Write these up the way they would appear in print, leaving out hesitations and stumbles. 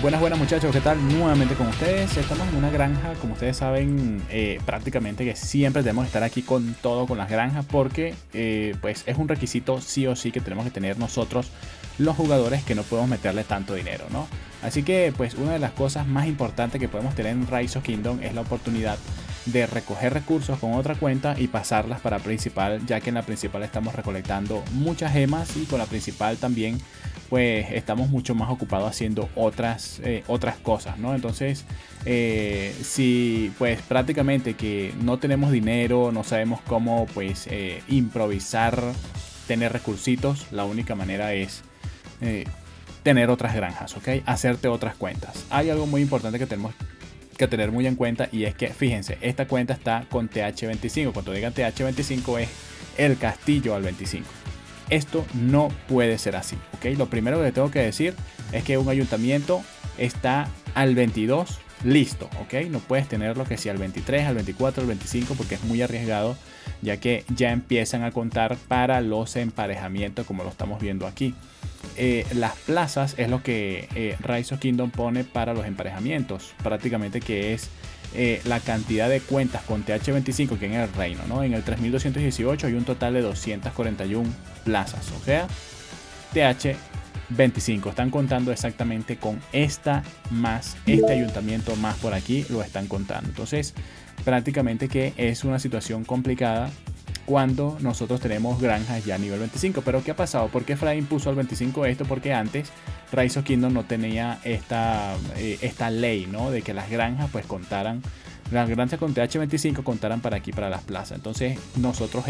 Buenas muchachos, ¿qué tal? Nuevamente con ustedes. Estamos en una granja, como ustedes saben, prácticamente que siempre tenemos que estar aquí con todo con las granjas porque pues es un requisito sí o sí que tenemos que tener nosotros los jugadores, que no podemos meterle tanto dinero, ¿no? Así que pues una de las cosas más importantes que podemos tener en Rise of Kingdom es la oportunidad de recoger recursos con otra cuenta y pasarlas para principal, ya que en la principal estamos recolectando muchas gemas y con la principal también pues estamos mucho más ocupados haciendo otras cosas, ¿no? Entonces, si pues prácticamente que no tenemos dinero, no sabemos cómo pues improvisar, tener recursitos, la única manera es tener otras granjas, ¿ok? Hacerte otras cuentas. Hay algo muy importante que tenemos que tener muy en cuenta, y es que fíjense, esta cuenta está con TH25. Cuando digan TH25 es el castillo al 25. Esto no puede ser así, ¿ok? Lo primero que tengo que decir es que un ayuntamiento está al 22 listo, ¿ok? No puedes tenerlo que sea al 23, al 24, al 25, porque es muy arriesgado, ya que ya empiezan a contar para los emparejamientos, como lo estamos viendo aquí. Las plazas es lo que Rise of Kingdom pone para los emparejamientos, prácticamente que es la cantidad de cuentas con TH25 que en el reino, ¿no? En el 3218 hay un total de 241 plazas, o sea, TH25 están contando exactamente con esta más este ayuntamiento más por aquí lo están contando. Entonces, prácticamente que es una situación complicada cuando nosotros tenemos granjas ya a nivel 25. Pero ¿qué ha pasado? ¿Por qué Fry impuso al 25 esto? Porque antes Rise of Kingdom no tenía esta ley, ¿no? De que las granjas pues contaran, las granjas con TH25 contaran para aquí, para las plazas. Entonces nosotros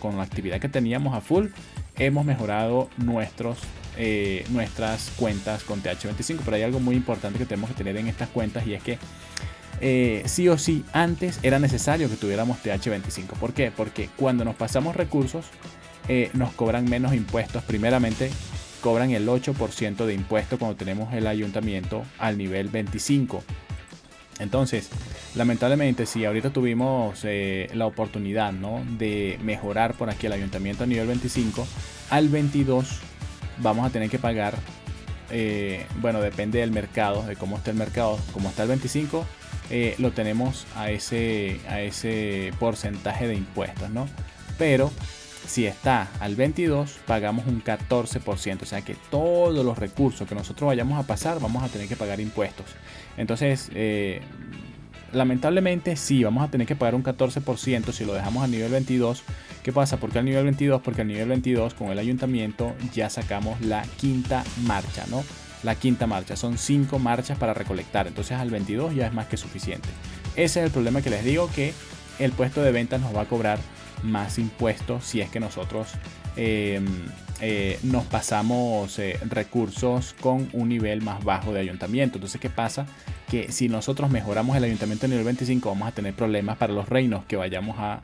con la actividad que teníamos a full, hemos mejorado nuestras cuentas con TH25. Pero hay algo muy importante que tenemos que tener en estas cuentas, y es que sí o sí antes era necesario que tuviéramos TH25. ¿Por qué? Porque cuando nos pasamos recursos nos cobran menos impuestos. Primeramente cobran el 8% de impuesto cuando tenemos el ayuntamiento al nivel 25. Entonces, lamentablemente, si ahorita tuvimos la oportunidad, ¿no?, de mejorar por aquí el ayuntamiento a nivel 25, al 22 vamos a tener que pagar, bueno, depende del mercado, de cómo está el mercado. Como está el 25, lo tenemos a ese porcentaje de impuestos, ¿no? Pero si está al 22, pagamos un 14%. O sea que todos los recursos que nosotros vayamos a pasar, vamos a tener que pagar impuestos. Entonces, lamentablemente sí, vamos a tener que pagar un 14% si lo dejamos al nivel 22. ¿Qué pasa? ¿Por qué al nivel 22? Porque al nivel 22 con el ayuntamiento ya sacamos la quinta marcha, ¿no? La quinta marcha, son 5 marchas para recolectar. Entonces al 22 ya es más que suficiente. Ese es el problema que les digo, que el puesto de ventas nos va a cobrar más impuestos si es que nosotros nos pasamos recursos con un nivel más bajo de ayuntamiento. Entonces, ¿qué pasa? Que si nosotros mejoramos el ayuntamiento a nivel 25, vamos a tener problemas para los reinos que vayamos a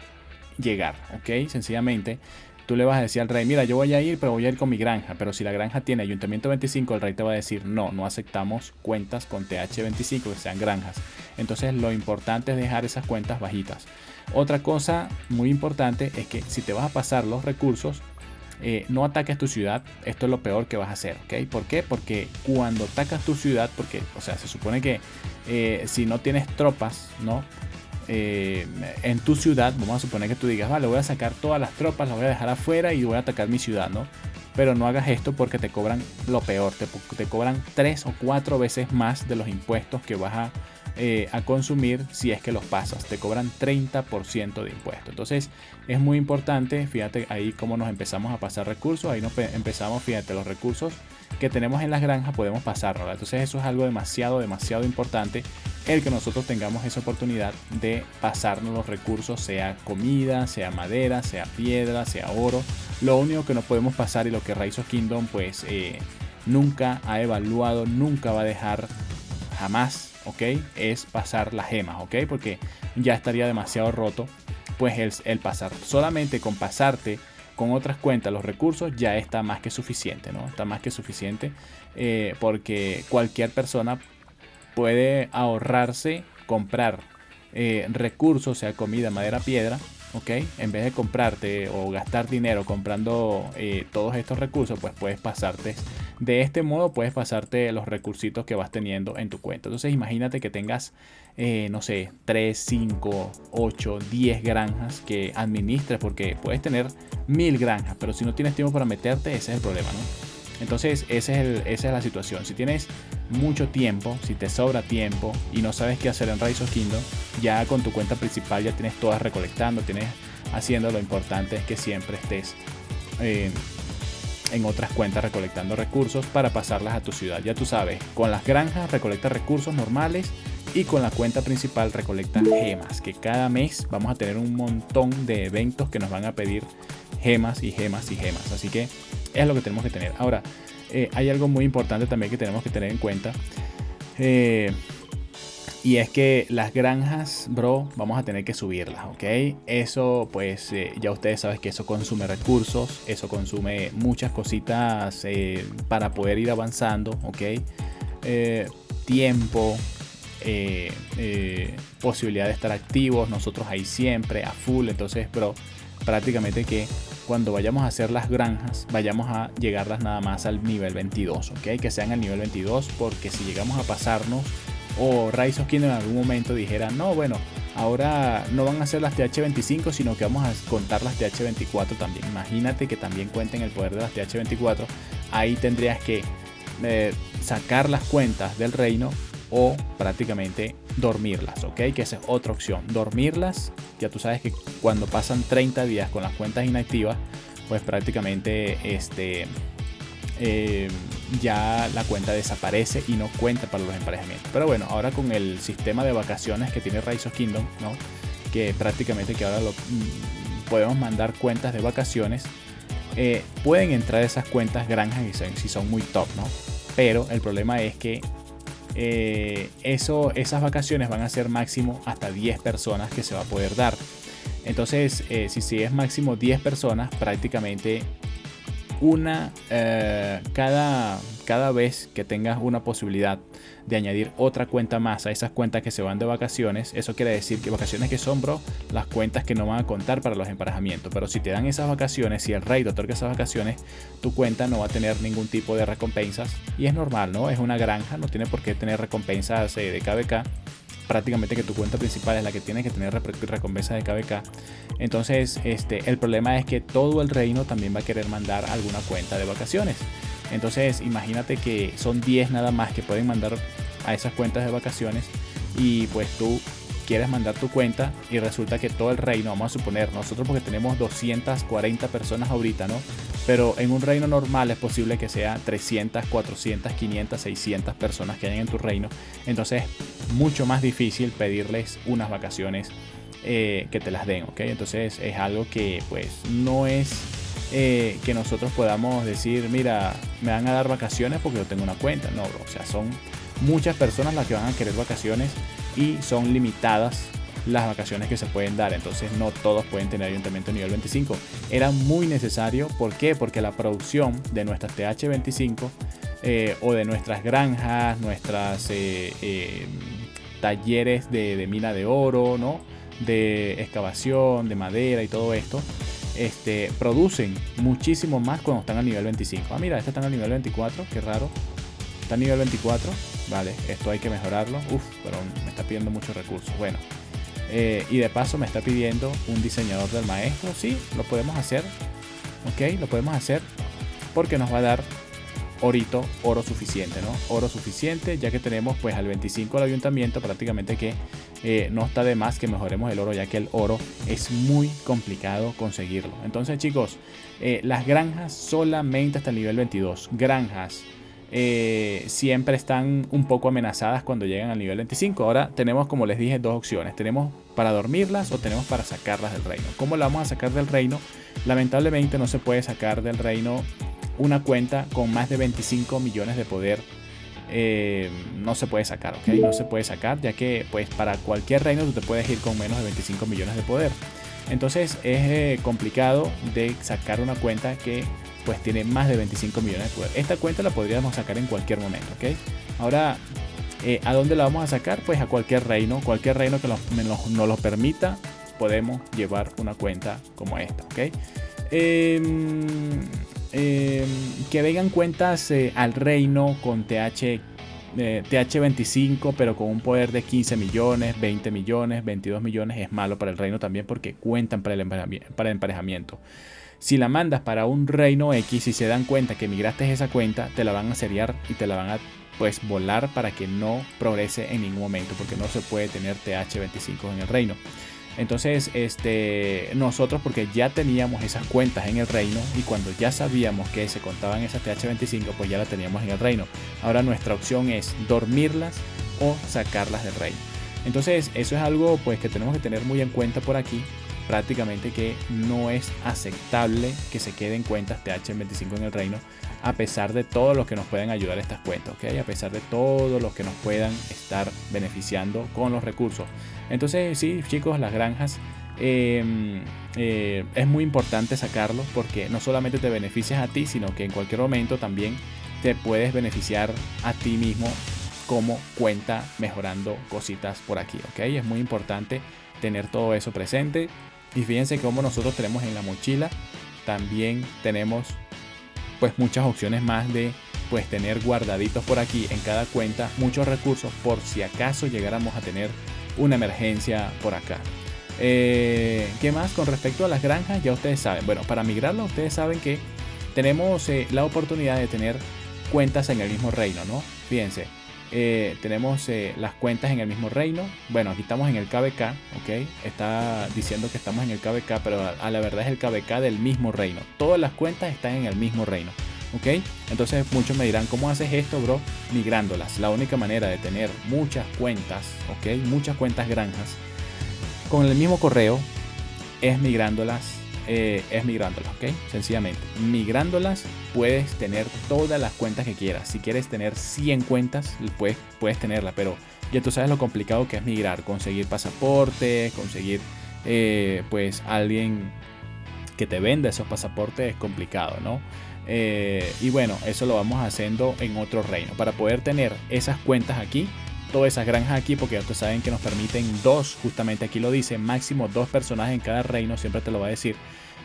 llegar, ¿ok? Sencillamente tú le vas a decir al rey: mira, yo voy a ir, pero voy a ir con mi granja. Pero si la granja tiene ayuntamiento 25, el rey te va a decir: no, no aceptamos cuentas con TH25 que sean granjas. Entonces lo importante es dejar esas cuentas bajitas. Otra cosa muy importante es que si te vas a pasar los recursos, no ataques tu ciudad. Esto es lo peor que vas a hacer, ¿ok? ¿Por qué? Porque cuando atacas tu ciudad, porque, o sea, se supone que si no tienes tropas, ¿no?, en tu ciudad, vamos a suponer que tú digas: vale, voy a sacar todas las tropas, las voy a dejar afuera y voy a atacar mi ciudad, ¿no? Pero no hagas esto, porque te cobran lo peor, te cobran 3 o 4 veces más de los impuestos que vas a consumir si es que los pasas. Te cobran 30% de impuesto. Entonces es muy importante, fíjate ahí cómo nos empezamos a pasar recursos. Ahí nos empezamos, fíjate, los recursos que tenemos en las granjas podemos pasarlo. Entonces eso es algo demasiado importante, el que nosotros tengamos esa oportunidad de pasarnos los recursos, sea comida, sea madera, sea piedra, sea oro. Lo único que no podemos pasar, y lo que Rise of Kingdom pues nunca ha evaluado, nunca va a dejar jamás, ¿ok?, es pasar las gemas, ¿ok? Porque ya estaría demasiado roto pues el pasar. Solamente con pasarte con otras cuentas los recursos ya está más que suficiente, ¿no? Está más que suficiente, porque cualquier persona puede ahorrarse comprar recursos, sea comida, madera, piedra, ¿ok? En vez de comprarte o gastar dinero comprando todos estos recursos, pues puedes pasarte de este modo puedes pasarte los recursitos que vas teniendo en tu cuenta. Entonces imagínate que tengas, no sé, 3, 5, 8, 10 granjas que administres, porque puedes tener 1000 granjas, pero si no tienes tiempo para meterte, ese es el problema, ¿no? Entonces esa es la situación. Si tienes mucho tiempo, si te sobra tiempo y no sabes qué hacer en Rise of Kingdom, ya con tu cuenta principal ya tienes todas recolectando, tienes haciendo. Lo importante es que siempre estés en otras cuentas recolectando recursos para pasarlas a tu ciudad. Ya tú sabes, con las granjas recolecta recursos normales y con la cuenta principal recolecta gemas, que cada mes vamos a tener un montón de eventos que nos van a pedir gemas y gemas y gemas. Así que es lo que tenemos que tener. Ahora, hay algo muy importante también que tenemos que tener en cuenta. Y es que las granjas, bro, vamos a tener que subirlas, ¿ok? Eso, pues, ya ustedes saben que eso consume recursos, eso consume muchas cositas para poder ir avanzando, ¿ok? Tiempo, posibilidad de estar activos, nosotros ahí siempre, a full. Entonces, bro, prácticamente que cuando vayamos a hacer las granjas, vayamos a llegarlas nada más al nivel 22, ¿ok? Que sean al nivel 22, porque si llegamos a pasarnos, o Rise of Kingdom en algún momento dijera, no, bueno, ahora no van a ser las TH25, sino que vamos a contar las TH24 también. Imagínate que también cuenten el poder de las TH24. Ahí tendrías que sacar las cuentas del reino o prácticamente dormirlas, ¿ok? Que esa es otra opción. Dormirlas, ya tú sabes que cuando pasan 30 días con las cuentas inactivas, pues prácticamente ya la cuenta desaparece y no cuenta para los emparejamientos. Pero bueno, ahora con el sistema de vacaciones que tiene Rise of Kingdom, ¿no? Que prácticamente que ahora podemos mandar cuentas de vacaciones, pueden entrar esas cuentas granjas si son muy top, ¿no? Pero el problema es que esas vacaciones van a ser máximo hasta 10 personas que se va a poder dar. Entonces, si es máximo 10 personas, prácticamente cada vez que tengas una posibilidad de añadir otra cuenta más a esas cuentas que se van de vacaciones, eso quiere decir que vacaciones que son, bro, las cuentas que no van a contar para los emparejamientos. Pero si te dan esas vacaciones, si el rey te otorga esas vacaciones, tu cuenta no va a tener ningún tipo de recompensas, y es normal, ¿no? Es una granja, no tiene por qué tener recompensas de KVK. Prácticamente que tu cuenta principal es la que tiene que tener recompensas de KVK. Entonces el problema es que todo el reino también va a querer mandar alguna cuenta de vacaciones. Entonces imagínate que son 10 nada más que pueden mandar a esas cuentas de vacaciones, y pues tú quieres mandar tu cuenta y resulta que todo el reino, vamos a suponer, nosotros porque tenemos 240 personas ahorita, ¿no? Pero en un reino normal es posible que sea 300, 400, 500, 600 personas que hayan en tu reino. Entonces mucho más difícil pedirles unas vacaciones que te las den, ¿ok? Entonces es algo que pues no es que nosotros podamos decir, mira, me van a dar vacaciones porque yo tengo una cuenta. No, bro, o sea, son muchas personas las que van a querer vacaciones y son limitadas las vacaciones que se pueden dar. Entonces no todos pueden tener ayuntamiento nivel 25. Era muy necesario. ¿Por qué? Porque la producción de nuestras TH25 o de nuestras granjas, nuestras talleres de mina de oro, ¿no? De excavación, de madera y todo esto, producen muchísimo más cuando están al nivel 25. Ah, mira, están al nivel 24, qué raro. Está a nivel 24, vale, esto hay que mejorarlo. Pero me está pidiendo muchos recursos. Bueno, y de paso me está pidiendo un diseñador del maestro. Sí, lo podemos hacer. Ok, lo podemos hacer porque nos va a dar oro suficiente, ¿no? Oro suficiente, ya que tenemos pues al 25 el ayuntamiento, prácticamente que no está de más que mejoremos el oro, ya que el oro es muy complicado conseguirlo. Entonces, chicos, las granjas solamente hasta el nivel 22. Granjas siempre están un poco amenazadas cuando llegan al nivel 25. Ahora tenemos, como les dije, dos opciones. Tenemos para dormirlas o tenemos para sacarlas del reino. ¿Cómo la vamos a sacar del reino? Lamentablemente no se puede sacar del reino una cuenta con más de 25 millones de poder. No se puede sacar, ¿ok? No se puede sacar, ya que pues para cualquier reino tú te puedes ir con menos de 25 millones de poder. Entonces es complicado de sacar una cuenta que pues tiene más de 25 millones de poder. Esta cuenta la podríamos sacar en cualquier momento, ¿ok? Ahora, ¿a dónde la vamos a sacar? Pues a cualquier reino que nos lo permita, podemos llevar una cuenta como esta, ¿ok? que vengan cuentas al reino con TH25, pero con un poder de 15 millones, 20 millones, 22 millones, es malo para el reino también porque cuentan para el emparejamiento. Si la mandas para un reino X y se dan cuenta que migraste esa cuenta, te la van a seriar y te la van a pues volar para que no progrese en ningún momento, porque no se puede tener TH25 en el reino. Entonces, nosotros, porque ya teníamos esas cuentas en el reino y cuando ya sabíamos que se contaban esas TH25, pues ya las teníamos en el reino. Ahora nuestra opción es dormirlas o sacarlas del reino. Entonces, eso es algo pues que tenemos que tener muy en cuenta por aquí. Prácticamente que no es aceptable que se queden cuentas TH25 en el reino, a pesar de todo lo que nos puedan ayudar estas cuentas, ¿ok? A pesar de todo lo que nos puedan estar beneficiando con los recursos. Entonces, sí, chicos, las granjas es muy importante sacarlo porque no solamente te beneficias a ti, sino que en cualquier momento también te puedes beneficiar a ti mismo como cuenta mejorando cositas por aquí, ¿ok? Es muy importante tener todo eso presente. Y fíjense cómo nosotros tenemos en la mochila, también tenemos pues muchas opciones más de pues tener guardaditos por aquí en cada cuenta muchos recursos por si acaso llegáramos a tener una emergencia por acá. ¿Qué más con respecto a las granjas? Ya ustedes saben, bueno, para migrarlo ustedes saben que tenemos la oportunidad de tener cuentas en el mismo reino, ¿no? Fíjense, tenemos las cuentas en el mismo reino. Bueno, aquí estamos en el KVK, ok, está diciendo que estamos en el KVK, pero a la verdad es el KVK del mismo reino. Todas las cuentas están en el mismo reino, ok. Entonces muchos me dirán, ¿cómo haces esto, bro? Migrándolas. La única manera de tener muchas cuentas, ok, muchas cuentas granjas con el mismo correo es migrándolas. Ok, sencillamente migrándolas puedes tener todas las cuentas que quieras. Si quieres tener 100 cuentas puedes tenerla, pero ya tú sabes lo complicado que es migrar, conseguir pasaportes, conseguir pues alguien que te venda esos pasaportes es complicado, ¿no? Y bueno, eso lo vamos haciendo en otro reino para poder tener esas cuentas aquí, todas esas granjas aquí, porque ya ustedes saben que nos permiten dos, justamente aquí lo dice, máximo 2 personajes en cada reino, siempre te lo va a decir,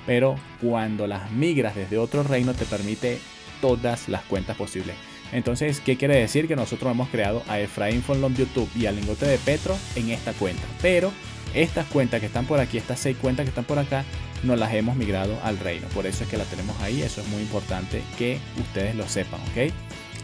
pero cuando las migras desde otro reino te permite todas las cuentas posibles. Entonces, ¿qué quiere decir? Que nosotros hemos creado a Efraín Fonlom YouTube y al Lingote de Petro en esta cuenta, pero estas cuentas que están por aquí, estas 6 cuentas que están por acá, no las hemos migrado al reino, por eso es que las tenemos ahí. Eso es muy importante que ustedes lo sepan, ¿ok?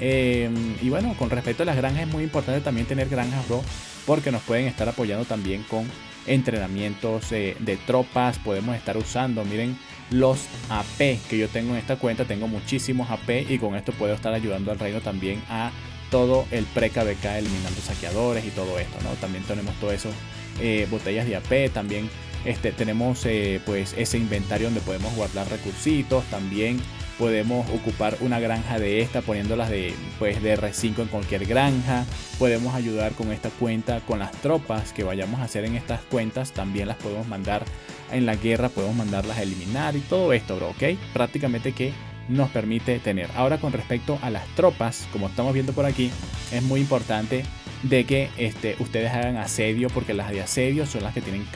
Y bueno, con respecto a las granjas es muy importante también tener granjas, bro, porque nos pueden estar apoyando también con entrenamientos de tropas. Podemos estar usando, miren, los AP que yo tengo en esta cuenta. Tengo muchísimos AP y con esto puedo estar ayudando al reino también a todo el pre-KVK, eliminando saqueadores y todo esto, ¿no? También tenemos todo eso, botellas de AP. También tenemos pues ese inventario donde podemos guardar recursitos. También podemos ocupar una granja de esta poniéndolas de R5 en cualquier granja. Podemos ayudar con esta cuenta con las tropas que vayamos a hacer en estas cuentas. También las podemos mandar en la guerra, podemos mandarlas a eliminar y todo esto, bro, ok. Prácticamente que nos permite tener. Ahora con respecto a las tropas, como estamos viendo por aquí, es muy importante de que ustedes hagan asedio, porque las de asedio son las que tienen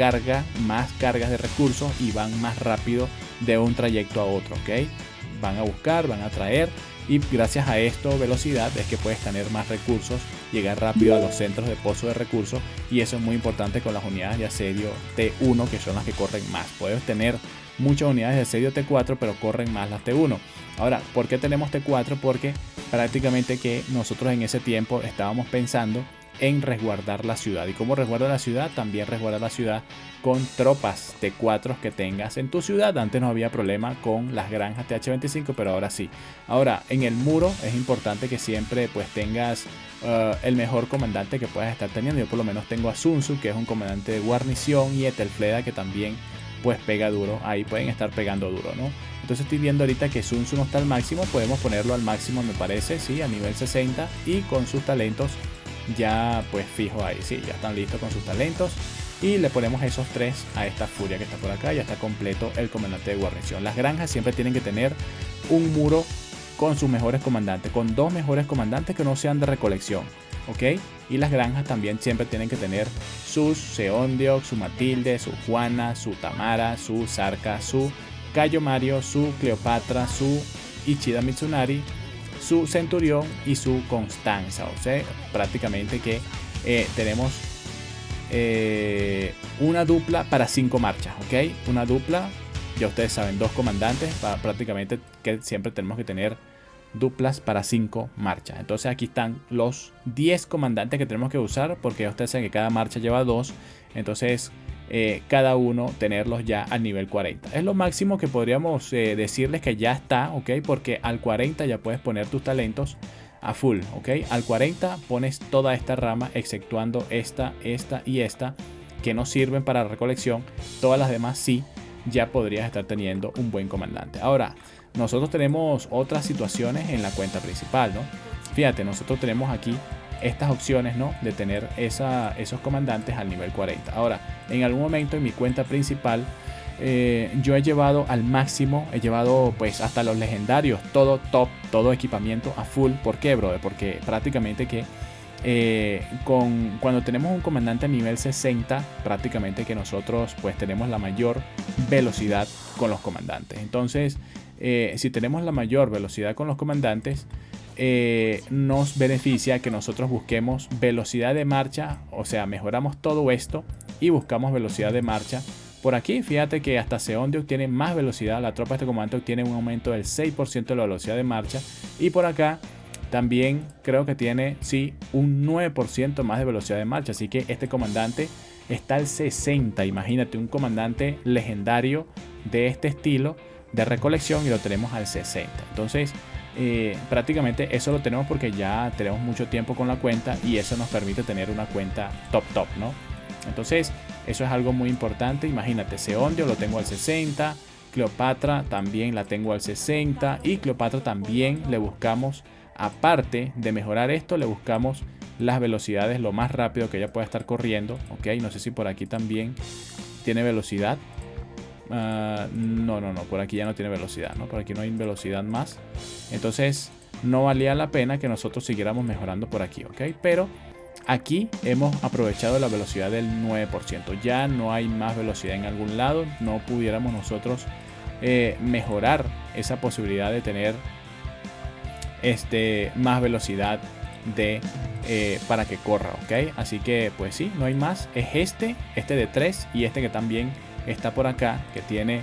más cargas de recursos y van más rápido de un trayecto a otro, ok. Van a buscar, van a traer, y gracias a esto, velocidad, es que puedes tener más recursos, llegar rápido a los centros de pozo de recursos, y eso es muy importante con las unidades de asedio T1, que son las que corren más. Puedes tener muchas unidades de asedio T4, pero corren más las T1. Ahora, ¿por qué tenemos T4? Porque prácticamente que nosotros en ese tiempo estábamos pensando en resguardar la ciudad. ¿Y cómo resguarda la ciudad? También resguarda la ciudad con tropas T4 que tengas en tu ciudad. Antes no había problema con las granjas TH25, pero ahora sí. Ahora, en el muro es importante que siempre pues tengas el mejor comandante que puedas estar teniendo. Yo por lo menos tengo a Sun Tzu, que es un comandante de guarnición, y Etelfleda, que también pues pega duro. Ahí pueden estar pegando duro, ¿no? Entonces estoy viendo ahorita que Sun Tzu no está al máximo. Podemos ponerlo al máximo, me parece, sí, a nivel 60, y con sus talentos ya pues fijo ahí, sí, ya están listos con sus talentos, y le ponemos esos 3 a esta furia que está por acá. Ya está completo el comandante de guarnición. Las granjas siempre tienen que tener un muro con sus mejores comandantes, con 2 mejores comandantes que no sean de recolección, ok. Y las granjas también siempre tienen que tener sus Seondiox, su Matilde, su Juana, su Tamara, su Zarca, su Cayo Mario, su Cleopatra, su Ishida Mitsunari su Centurión y su Constanza. O sea, prácticamente que tenemos una dupla para 5 marchas, ¿ok? Una dupla, ya ustedes saben, 2 comandantes, prácticamente que siempre tenemos que tener duplas para 5 marchas. Entonces aquí están los 10 comandantes que tenemos que usar, porque ya ustedes saben que cada marcha lleva 2. Entonces cada uno tenerlos ya al nivel 40. Es lo máximo que podríamos decirles que ya está, ¿ok? Porque al 40 ya puedes poner tus talentos a full, ¿ok? Al 40 pones toda esta rama, exceptuando esta y esta, que no sirven para recolección. Todas las demás sí, ya podrías estar teniendo un buen comandante. Ahora, nosotros tenemos otras situaciones en la cuenta principal, ¿no? Fíjate, nosotros tenemos aquí estas opciones, ¿no? De tener esos comandantes al nivel 40. Ahora, en algún momento en mi cuenta principal, yo he llevado al máximo, he llevado pues hasta los legendarios, todo top, todo equipamiento a full. ¿Por qué, brother? Porque prácticamente que cuando tenemos un comandante a nivel 60, prácticamente que nosotros pues tenemos la mayor velocidad con los comandantes. Entonces, si tenemos la mayor velocidad con los comandantes, nos beneficia que nosotros busquemos velocidad de marcha, o sea, mejoramos todo esto y buscamos velocidad de marcha por aquí. Fíjate que hasta Seondio tiene más velocidad, la tropa de este comandante obtiene un aumento del 6% de la velocidad de marcha, y por acá también creo que tiene, sí, un 9% más de velocidad de marcha, así que este comandante está al 60, imagínate, un comandante legendario de este estilo de recolección y lo tenemos al 60. Entonces, prácticamente eso lo tenemos porque ya tenemos mucho tiempo con la cuenta y eso nos permite tener una cuenta top, ¿no? Entonces, eso es algo muy importante. Imagínate, Seondio lo tengo al 60, Cleopatra también la tengo al 60 y Cleopatra también le buscamos, aparte de mejorar esto, le buscamos las velocidades lo más rápido que ella pueda estar corriendo, ¿ok? No sé si por aquí también tiene velocidad. No, por aquí ya no tiene velocidad, ¿no? Por aquí no hay velocidad más. Entonces no valía la pena que nosotros siguiéramos mejorando por aquí, ¿ok? Pero aquí hemos aprovechado la velocidad del 9%. Ya no hay más velocidad en algún lado. No pudiéramos nosotros mejorar esa posibilidad de tener más velocidad para que corra, ¿ok? Así que pues sí, no hay más. Es este de 3 y este que también está por acá, que tiene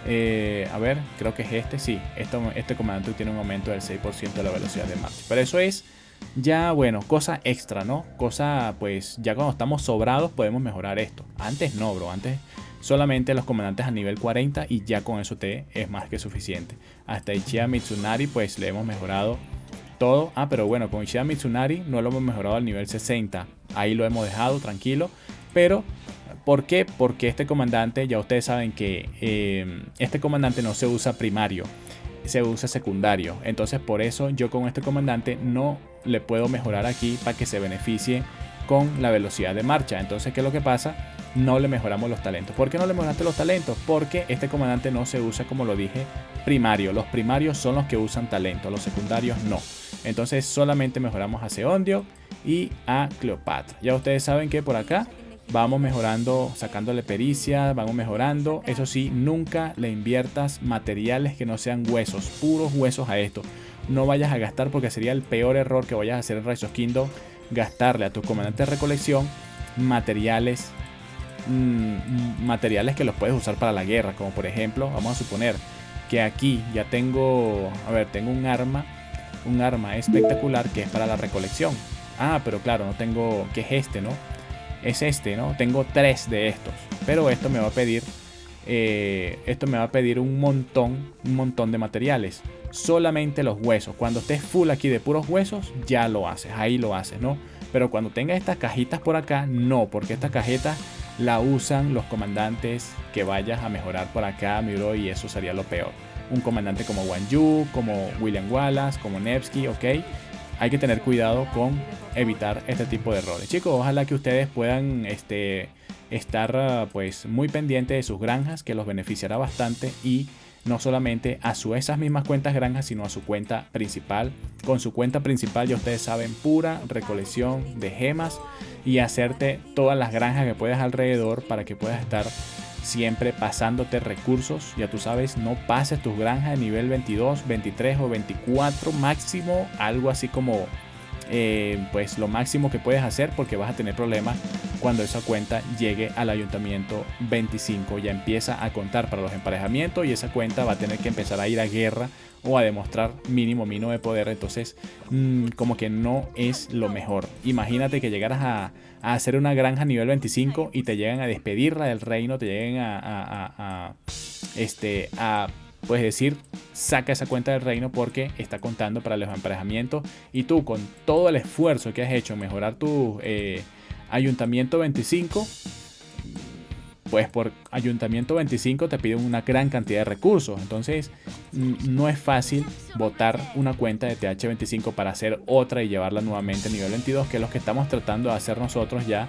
a ver, creo que es sí, este comandante tiene un aumento del 6% de la velocidad de marcha, pero eso es ya, bueno, cosa extra, ¿no? Cosa, pues, ya cuando estamos sobrados podemos mejorar esto. Antes no, bro, antes solamente los comandantes a nivel 40 y ya con eso es más que suficiente. Hasta Ishida Mitsunari, pues, le hemos mejorado todo. Pero bueno, con Ishida Mitsunari no lo hemos mejorado al nivel 60. Ahí lo hemos dejado tranquilo, pero ¿por qué? Porque este comandante, ya ustedes saben que este comandante no se usa primario, se usa secundario. Entonces por eso yo con este comandante no le puedo mejorar aquí para que se beneficie con la velocidad de marcha. Entonces, ¿qué es lo que pasa? No le mejoramos los talentos. ¿Por qué no le mejoraste los talentos? Porque este comandante no se usa, como lo dije, primario. Los primarios son los que usan talento, los secundarios no. Entonces solamente mejoramos a Seondio y a Cleopatra. Ya ustedes saben que por acá vamos mejorando, sacándole pericia, vamos mejorando. Eso sí, nunca le inviertas materiales que no sean huesos, puros huesos a esto. No vayas a gastar, porque sería el peor error que vayas a hacer en Rise of Kingdom, gastarle a tus comandantes de recolección materiales que los puedes usar para la guerra. Como por ejemplo, vamos a suponer que aquí ya tengo, tengo un arma espectacular que es para la recolección. Pero claro, no tengo, que es ¿no? Es ¿no? Tengo 3 de estos, pero esto me va a pedir un montón de materiales. Solamente los huesos. Cuando estés full aquí de puros huesos, ya lo haces, ahí lo haces, ¿no? Pero cuando tengas estas cajitas por acá, no, porque estas cajitas la usan los comandantes que vayas a mejorar por acá, mi bro, y eso sería lo peor. Un comandante como Wang Yu, como William Wallace, como Nevsky, ¿ok? Hay que tener cuidado con evitar este tipo de errores. Chicos, ojalá que ustedes puedan estar pues muy pendientes de sus granjas, que los beneficiará bastante, y no solamente a esas mismas cuentas granjas, sino a su cuenta principal. Con su cuenta principal, ya ustedes saben, pura recolección de gemas y hacerte todas las granjas que puedas alrededor para que puedas estar siempre pasándote recursos. Ya tú sabes, no pases tus granjas de nivel 22, 23 o 24 máximo, algo así como pues lo máximo que puedes hacer, porque vas a tener problemas cuando esa cuenta llegue al ayuntamiento 25. Ya empieza a contar para los emparejamientos y esa cuenta va a tener que empezar a ir a guerra o a demostrar mínimo de poder. Entonces como que no es lo mejor. Imagínate que llegaras a hacer una granja nivel 25 y te llegan a despedirla del reino, te lleguen a puedes decir, saca esa cuenta del reino porque está contando para los emparejamientos, y tú, con todo el esfuerzo que has hecho en mejorar tu ayuntamiento 25, pues por ayuntamiento 25 te piden una gran cantidad de recursos. Entonces no es fácil botar una cuenta de TH25 para hacer otra y llevarla nuevamente a nivel 22, que es lo que estamos tratando de hacer nosotros ya.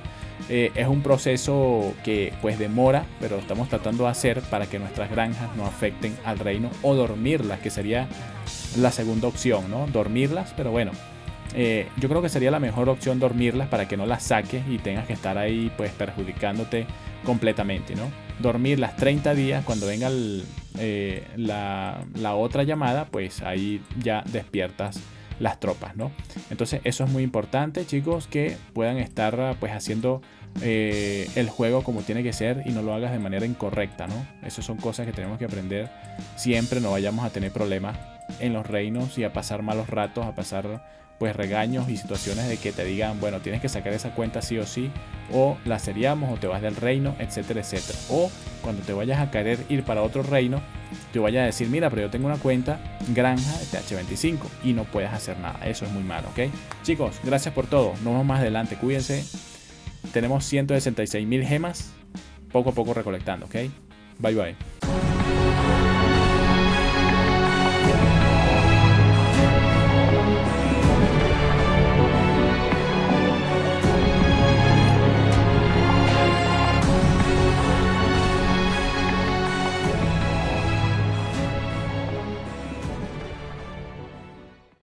Es un proceso que pues demora, pero lo estamos tratando de hacer para que nuestras granjas no afecten al reino, o dormirlas, que sería la segunda opción, ¿no? Dormirlas, pero bueno, yo creo que sería la mejor opción dormirlas para que no las saques y tengas que estar ahí pues perjudicándote completamente, ¿no? Dormir las 30 días, cuando venga la otra llamada, pues ahí ya despiertas las tropas, ¿no? Entonces eso es muy importante, chicos, que puedan estar pues haciendo el juego como tiene que ser y no lo hagas de manera incorrecta, ¿no? Esas son cosas que tenemos que aprender siempre. No vayamos a tener problemas en los reinos y a pasar malos ratos, a pasar pues regaños y situaciones de que te digan, bueno, tienes que sacar esa cuenta sí o sí, o la seriamos, o te vas del reino, etcétera, etcétera. O cuando te vayas a querer ir para otro reino, te vayas a decir, mira, pero yo tengo una cuenta granja de TH25 y no puedes hacer nada. Eso es muy malo, ¿ok? Chicos, gracias por todo. Nos vemos más adelante. Cuídense. Tenemos 166.000 gemas, poco a poco recolectando, ¿ok? Bye, bye.